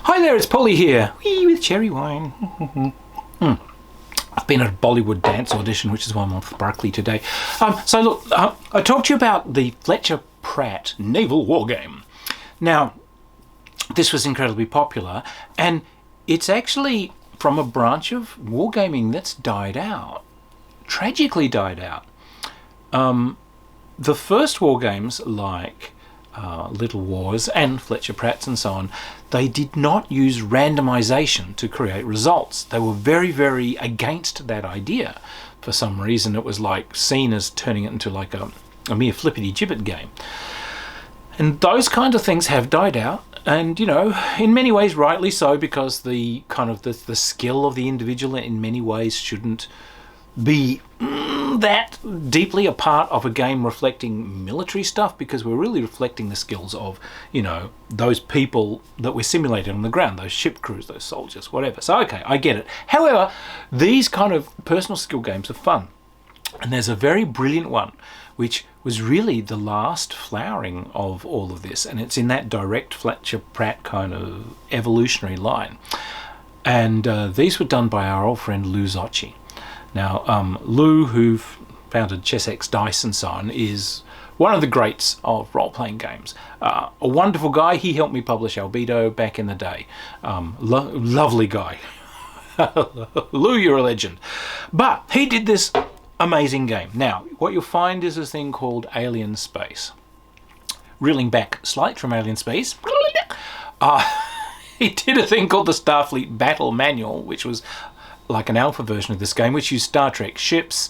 Hi there, it's Polly here, wee, with cherry wine. I've been at a Bollywood dance audition, which is why I'm off for Berkeley today. So look, I talked to you about the Fletcher Pratt Naval Wargame. Now, this was incredibly popular, and it's actually from a branch of wargaming that's died out, tragically died out. The first wargames, like Little Wars and Fletcher Pratt's and so on, they did not use randomization to create results. They were very, very against that idea. For some reason, it was like seen as turning it into like a mere flippity-gibbet game. And those kind of things have died out, and you know, in many ways rightly so, because the kind of the skill of the individual in many ways shouldn't be that deeply a part of a game reflecting military stuff, because we're really reflecting the skills of, you know, those people that we're simulating on the ground, those ship crews, those soldiers, whatever. So okay, I get it. However, these kind of personal skill games are fun, and there's a very brilliant one which was really the last flowering of all of this, and it's in that direct Fletcher Pratt kind of evolutionary line. And these were done by our old friend Lou Zocci. Now, Lou, who founded ChessX Dice and so on, is one of the greats of role-playing games. A wonderful guy. He helped me publish Albedo back in the day. Lovely guy. Lou, you're a legend. But he did this amazing game. Now, what you'll find is a thing called Alien Space. Reeling back slight from Alien Space, he did a thing called the Starfleet Battle Manual, which was like an alpha version of this game, which used Star Trek ships.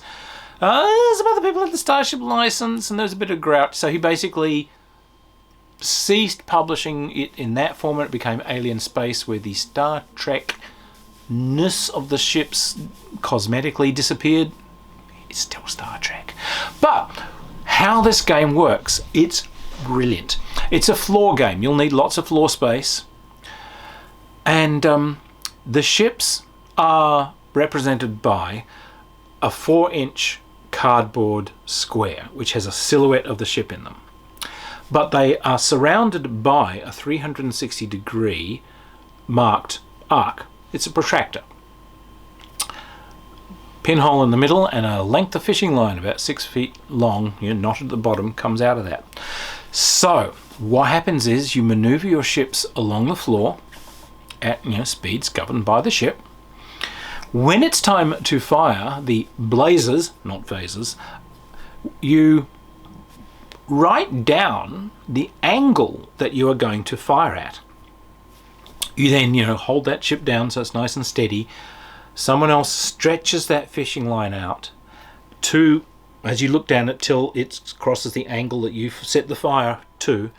Some other people had the Starship license, and there was a bit of grouch, so he basically ceased publishing it in that format. It became Alien Space, where the Star Trek-ness of the ships cosmetically disappeared. It's still Star Trek. But how this game works, it's brilliant. It's a floor game. You'll need lots of floor space. And the ships are represented by a 4-inch cardboard square which has a silhouette of the ship in them, but they are surrounded by a 360-degree marked arc. It's a protractor, pinhole in the middle, and a length of fishing line about 6 feet long, you know, knotted at the bottom, comes out of that. So what happens is you maneuver your ships along the floor at, you know, speeds governed by the ship. When it's time to fire the blazers, not phasers, you write down the angle that you are going to fire at. You then, you know, hold that ship down so it's nice and steady. Someone else stretches that fishing line out to, as you look down it till it crosses the angle that you've set the fire to.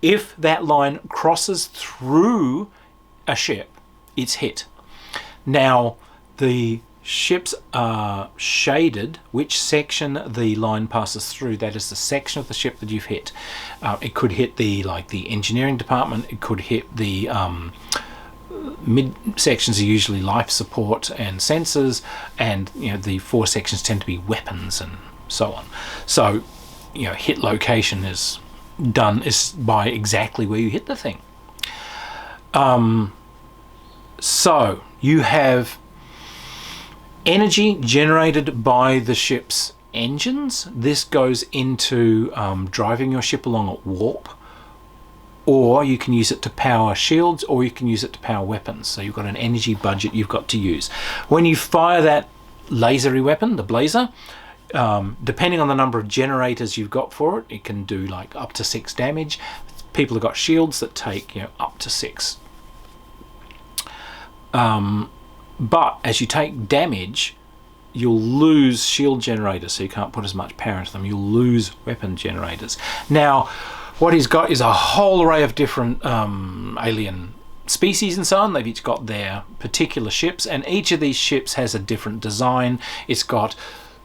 If that line crosses through a ship, it's hit. Now, the ships are shaded which section the line passes through. That is the section of the ship that you've hit. It could hit the engineering department. It could hit the mid sections are usually life support and sensors, and you know, the 4 sections tend to be weapons and so on. So, you know, hit location is by exactly where you hit the thing. So you have energy generated by the ship's engines. This goes into driving your ship along at warp, or you can use it to power shields, or you can use it to power weapons. So you've got an energy budget you've got to use. When you fire that lasery weapon, the blazer, depending on the number of generators you've got for it, it can do like up to 6 damage. People have got shields that take, you know, up to 6. But as you take damage, you'll lose shield generators, so you can't put as much power into them. You'll lose weapon generators. Now, what he's got is a whole array of different alien species and so on. They've each got their particular ships, and each of these ships has a different design. It's got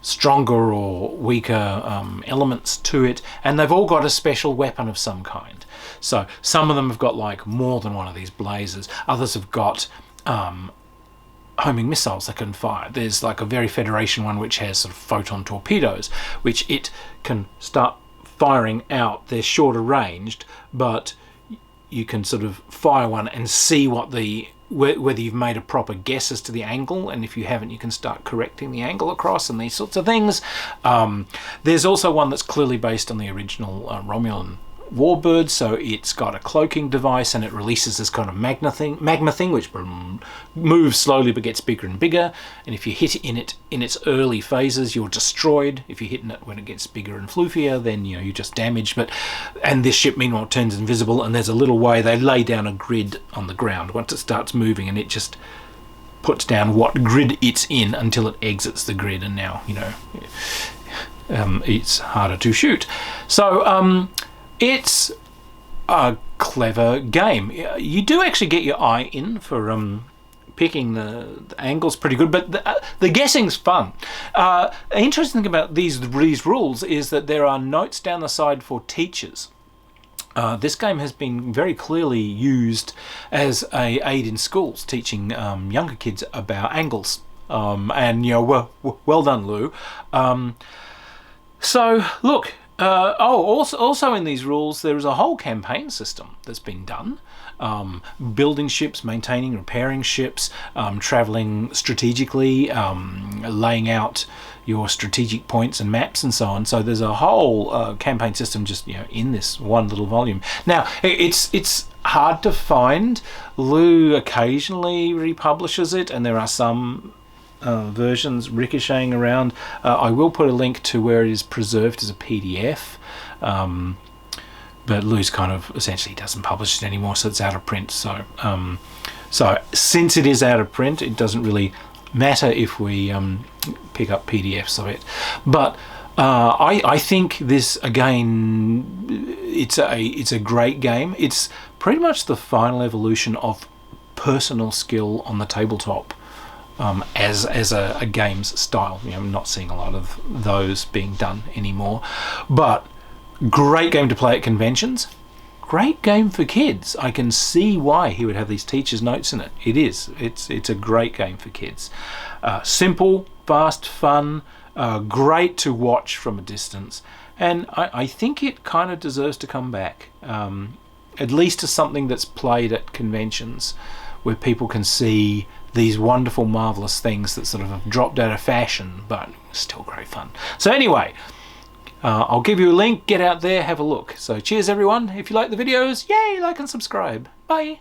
stronger or weaker elements to it, and they've all got a special weapon of some kind. So some of them have got like more than one of these blazers. Others have got homing missiles that can fire. There's like a very Federation one which has sort of photon torpedoes, which it can start firing out. They're shorter ranged, but you can sort of fire one and see what whether you've made a proper guess as to the angle, and if you haven't, you can start correcting the angle across and these sorts of things. There's also one that's clearly based on the original Romulan warbird, so it's got a cloaking device and it releases this kind of magma thing which moves slowly but gets bigger and bigger, and if you hit it in its early phases, you're destroyed. If you hit it when it gets bigger and floofier, then you're just damaged. And this ship meanwhile turns invisible, and there's a little way they lay down a grid on the ground once it starts moving, and it just puts down what grid it's in until it exits the grid, and now it's harder to shoot. So it's a clever game. You do actually get your eye in for picking the angles pretty good, but the guessing's fun. Interesting thing about these rules is that there are notes down the side for teachers. This game has been very clearly used as an aid in schools, teaching younger kids about angles. And well done, Lou. So look. Also in these rules, there is a whole campaign system that's been done. Building ships, maintaining, repairing ships, traveling strategically, laying out your strategic points and maps and so on. So there's a whole campaign system just in this one little volume. Now it's hard to find. Lou occasionally republishes it, and there are some versions ricocheting around. I will put a link to where it is preserved as a PDF, but Lou's kind of essentially doesn't publish it anymore, so it's out of print. So since it is out of print, it doesn't really matter if we pick up PDFs of it. But I think this, again, it's a great game. It's pretty much the final evolution of personal skill on the tabletop. As a game's style. I'm not seeing a lot of those being done anymore. But great game to play at conventions. Great game for kids. I can see why he would have these teachers' notes in it. It is. It's a great game for kids. Simple, fast, fun, great to watch from a distance. And I think it kind of deserves to come back. At least as something that's played at conventions, where people can see these wonderful, marvellous things that sort of have dropped out of fashion, but still great fun. So anyway, I'll give you a link. Get out there, have a look. So cheers, everyone. If you like the videos, yay, like and subscribe. Bye.